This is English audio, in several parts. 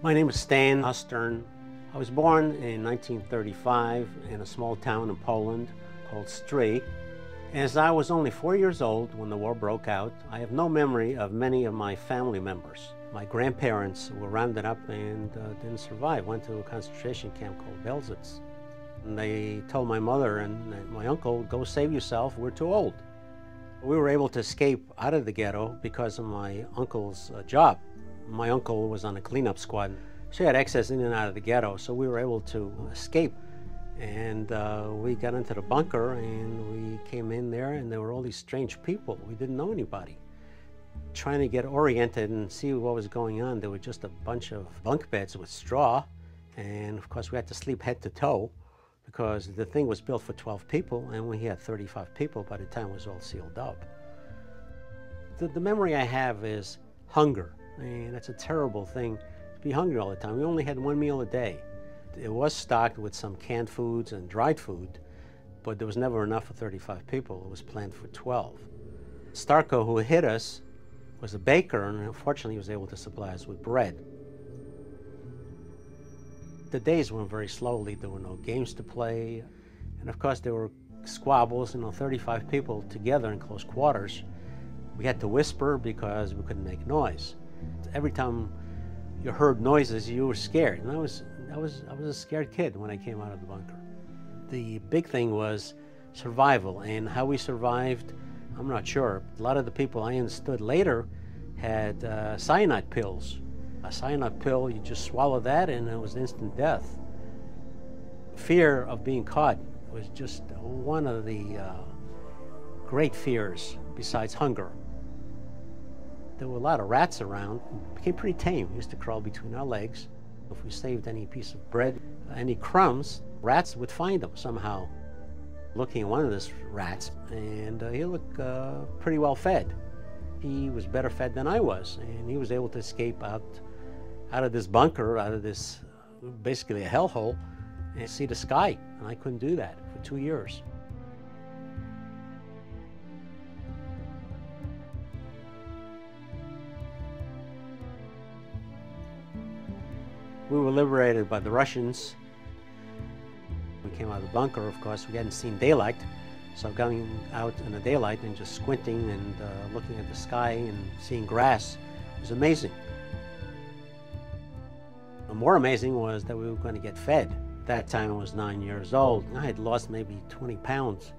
My name is Stan Ostern. I was born in 1935 in a small town in Poland called Stry. As I was only 4 years old when the war broke out, I have no memory of many of my family members. My grandparents were rounded up and didn't survive, went to a concentration camp called Belzec. And they told my mother and my uncle, go save yourself, we're too old. We were able to escape out of the ghetto because of my uncle's job. My uncle was on a cleanup squad. She had access in and out of the ghetto, so we were able to escape. And we got into the bunker and we came in there and there were all these strange people. We didn't know anybody. Trying to get oriented and see what was going on, there were just a bunch of bunk beds with straw. And of course we had to sleep head to toe because the thing was built for 12 people and we had 35 people by the time it was all sealed up. The memory I have is hunger. And that's a terrible thing to be hungry all the time. We only had one meal a day. It was stocked with some canned foods and dried food, but there was never enough for 35 people. It was planned for 12. Starko, who hit us, was a baker, and unfortunately he was able to supply us with bread. The days went very slowly. There were no games to play. And of course there were squabbles, 35 people together in close quarters. We had to whisper because we couldn't make noise. Every time you heard noises, you were scared. And I was a scared kid when I came out of the bunker. The big thing was survival, and how we survived, I'm not sure. A lot of the people I understood later had cyanide pills. A cyanide pill, you just swallow that and it was instant death. Fear of being caught was just one of the great fears besides hunger. There were a lot of rats around. It became pretty tame. We used to crawl between our legs. If we saved any piece of bread, any crumbs, rats would find them somehow. Looking at one of these rats, and he looked pretty well fed. He was better fed than I was, and he was able to escape out of this bunker, out of this basically a hellhole, and see the sky. And I couldn't do that for 2 years. We were liberated by the Russians. We came out of the bunker, of course, we hadn't seen daylight. So going out in the daylight and just squinting and looking at the sky and seeing grass was amazing. More amazing was that we were going to get fed. At that time I was 9 years old. I had lost maybe 20 pounds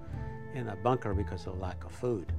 in a bunker because of lack of food.